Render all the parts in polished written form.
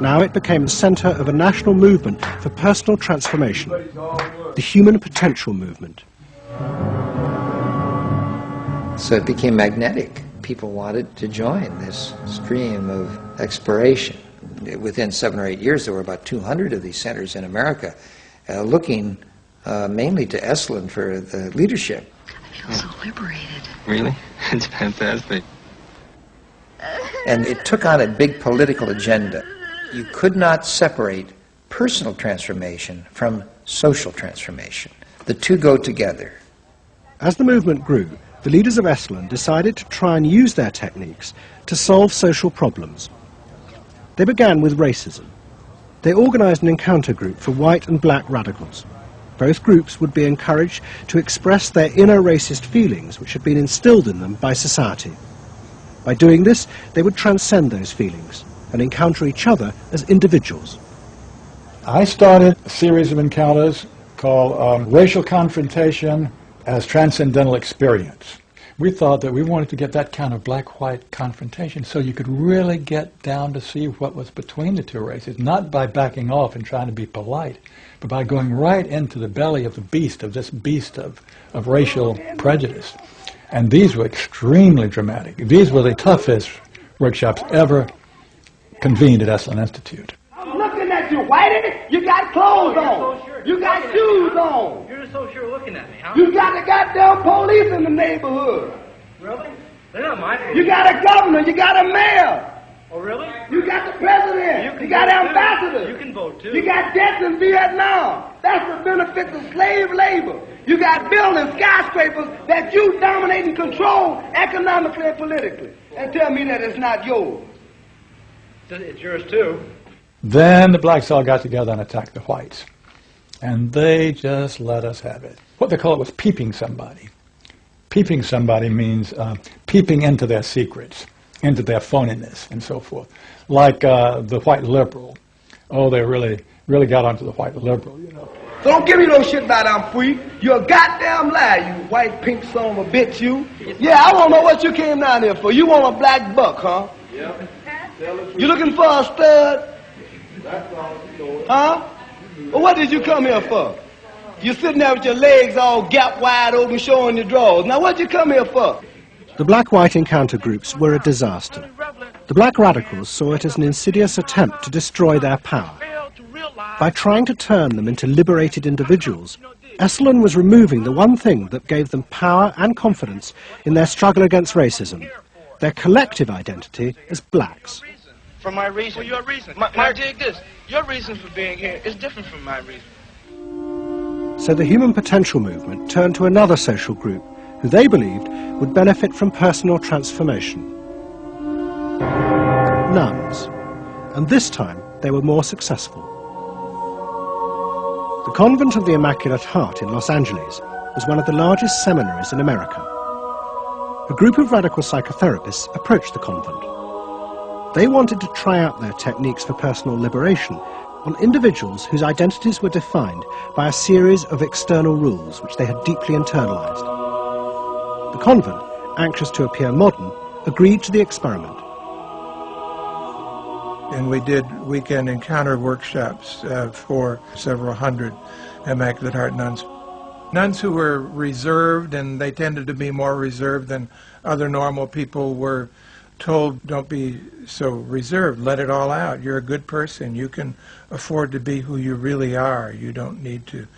Now it became the centre of a national movement for personal transformation, the human potential movement. So it became magnetic. People wanted to join this stream of exploration. Within 7 or 8 years, there were about 200 of these centers in America, looking mainly to Esalen for the leadership. I feel so liberated. Really? It's fantastic. And it took on a big political agenda. You could not separate personal transformation from social transformation. The two go together. As the movement grew, the leaders of Esalen decided to try and use their techniques to solve social problems. They began with racism. They organised an encounter group for white and black radicals. Both groups would be encouraged to express their inner racist feelings which had been instilled in them by society. By doing this, they would transcend those feelings and encounter each other as individuals. I started a series of encounters called Racial Confrontation as Transcendental Experience. We thought that we wanted to get that kind of black-white confrontation so you could really get down to see what was between the two races, not by backing off and trying to be polite, but by going right into the belly of the beast, of this beast of racial prejudice. And these were extremely dramatic. These were the toughest workshops ever convened at Esalen Institute. I'm looking at you, Whitey. You got clothes on. You got shoes on. You're so sure looking at me, huh? You got the goddamn police in the neighborhood. Really? They're not my police. You got a governor. You got a mayor. Oh, really? You got the president. You got ambassadors. You can vote, too. You got debts in Vietnam. That's the benefits of slave labor. You got buildings, skyscrapers that you dominate and control economically and politically. And tell me that it's not yours. It's yours, too. Then the blacks all got together and attacked the whites. And they just let us have it. What they call it was peeping somebody. Peeping somebody means peeping into their secrets, into their phoniness, and so forth. Like the white liberal. Oh, they really got onto the white liberal, you know. So don't give me no shit about I'm free. You're a goddamn liar, you white pink son of a bitch, you. Yeah, I want to know what you came down here for. You want a black buck, huh? Yeah. You looking for a stud? Huh? Well, what did you come here for? You're sitting there with your legs all gap wide open showing your drawers. Now what did you come here for? The black-white encounter groups were a disaster. The black radicals saw it as an insidious attempt to destroy their power. By trying to turn them into liberated individuals, Esalen was removing the one thing that gave them power and confidence in their struggle against racism, their collective identity as blacks. For my reason. For your reason. Now dig this. Your reason for being here is different from my reason. So the human potential movement turned to another social group who they believed would benefit from personal transformation. Nuns. And this time they were more successful. The Convent of the Immaculate Heart in Los Angeles was one of the largest seminaries in America. A group of radical psychotherapists approached the convent. They wanted to try out their techniques for personal liberation on individuals whose identities were defined by a series of external rules which they had deeply internalized. The convent, anxious to appear modern, agreed to the experiment. And we did weekend encounter workshops for several hundred Immaculate Heart nuns. Nuns who were reserved, and they tended to be more reserved than other normal people, were told, don't be so reserved, let it all out. You're a good person. You can afford to be who you really are. You don't need to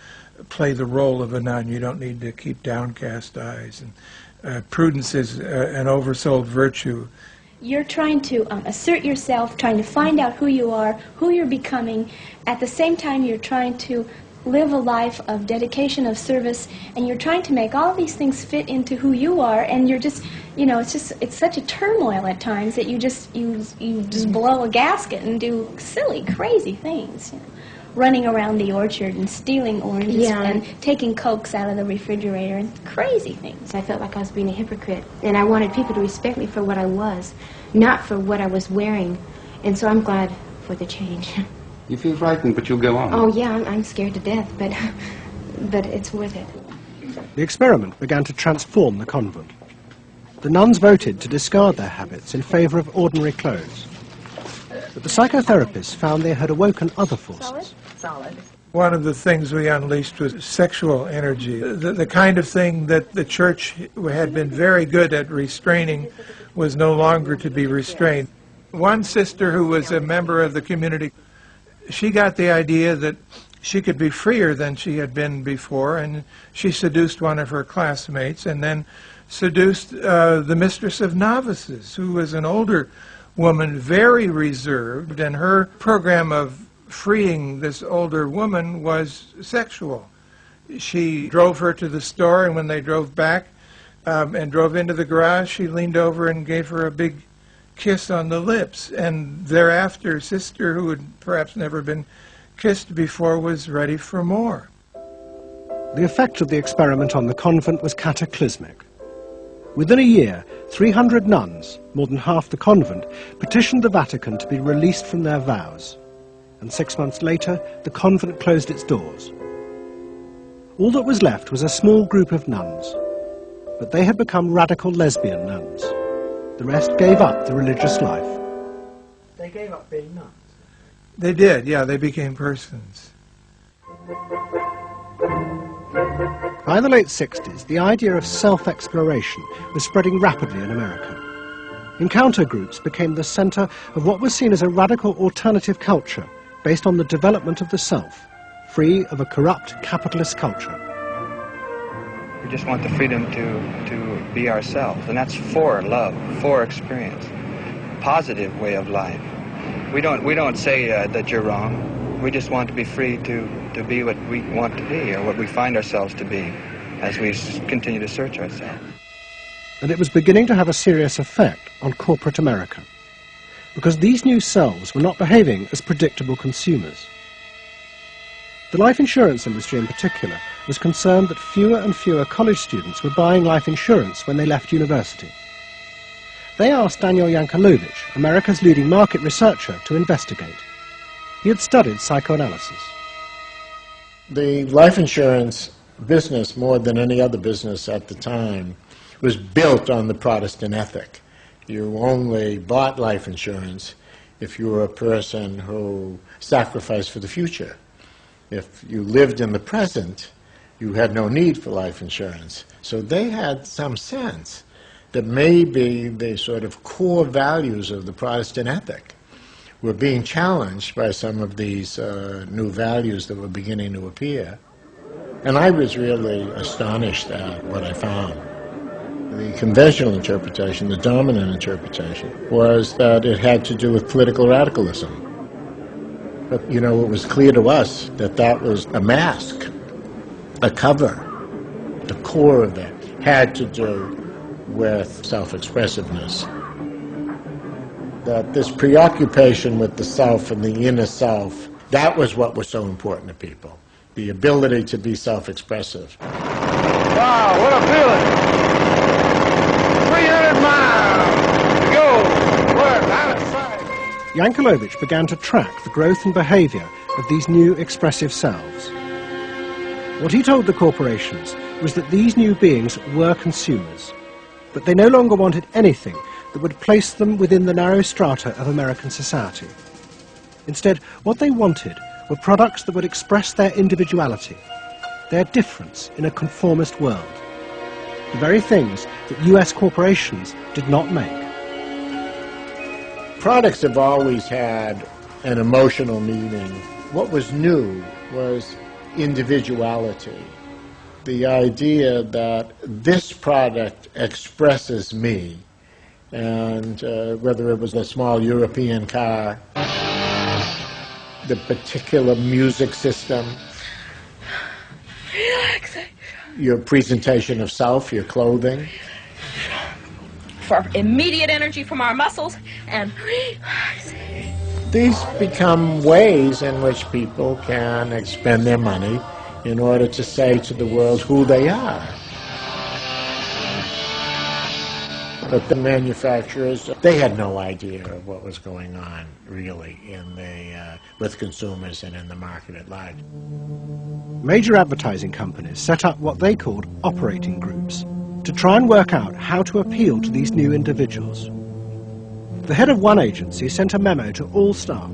play the role of a nun. You don't need to keep downcast eyes. And prudence is an oversold virtue. You're trying to assert yourself, trying to find out who you are, who you're becoming. At the same time, you're trying to live a life of dedication, of service, and you're trying to make all these things fit into who you are, and you're just, you know, it's such a turmoil at times that you just blow a gasket and do silly, crazy things, you know. Running around the orchard and stealing oranges and taking Cokes out of the refrigerator and crazy things. I felt like I was being a hypocrite, and I wanted people to respect me for what I was, not for what I was wearing, and so I'm glad for the change. You feel frightened, but you'll go on. Oh, yeah, I'm scared to death, but it's worth it. The experiment began to transform the convent. The nuns voted to discard their habits in favor of ordinary clothes. But the psychotherapists found they had awoken other forces. Solid. One of the things we unleashed was sexual energy. The kind of thing that the church had been very good at restraining was no longer to be restrained. One sister who was a member of the community, she got the idea that she could be freer than she had been before, and she seduced one of her classmates and then seduced the mistress of novices, who was an older woman, very reserved, and her program of freeing this older woman was sexual. She drove her to the store, and when they drove back and drove into the garage, she leaned over and gave her a big kiss on the lips. And thereafter, sister, who had perhaps never been kissed before, was ready for more. The effect of the experiment on the convent was cataclysmic. Within a year, 300 nuns, more than half the convent, petitioned the Vatican to be released from their vows. And 6 months later, the convent closed its doors. All that was left was a small group of nuns, but they had become radical lesbian nuns. The rest gave up the religious life. They gave up being nuns? They did, yeah, they became persons. By the late 60s, the idea of self-exploration was spreading rapidly in America. Encounter groups became the center of what was seen as a radical alternative culture based on the development of the self, free of a corrupt capitalist culture. We just want the freedom to be ourselves, and that's for love, for experience, positive way of life. We don't say that you're wrong. We just want to be free to be what we want to be, or what we find ourselves to be, as we continue to search ourselves. And it was beginning to have a serious effect on corporate America, because these new selves were not behaving as predictable consumers. The life insurance industry in particular was concerned that fewer and fewer college students were buying life insurance when they left university. They asked Daniel Yankelovich, America's leading market researcher, to investigate. He had studied psychoanalysis. The life insurance business, more than any other business at the time, was built on the Protestant ethic. You only bought life insurance if you were a person who sacrificed for the future. If you lived in the present, you had no need for life insurance. So they had some sense that maybe the sort of core values of the Protestant ethic were being challenged by some of these new values that were beginning to appear. And I was really astonished at what I found. The conventional interpretation, the dominant interpretation, was that it had to do with political radicalism. But, you know, it was clear to us that that was a mask, a cover. The core of it had to do with self-expressiveness. That this preoccupation with the self and the inner self, that was what was so important to people. The ability to be self-expressive. Wow, what a feeling! 300 miles to go. Work, out of sight. Yankelovich began to track the growth and behavior of these new expressive selves. What he told the corporations was that these new beings were consumers, but they no longer wanted anything that would place them within the narrow strata of American society. Instead, what they wanted were products that would express their individuality, their difference in a conformist world, the very things that US corporations did not make. Products have always had an emotional meaning. What was new was individuality. The idea that this product expresses me, and whether it was a small European car, the particular music system, relaxation, your presentation of self, your clothing. For immediate energy from our muscles and relaxation. These become ways in which people can expend their money in order to say to the world who they are. But the manufacturers, they had no idea of what was going on, really, with consumers and in the market at large. Major advertising companies set up what they called operating groups to try and work out how to appeal to these new individuals. The head of one agency sent a memo to all staff.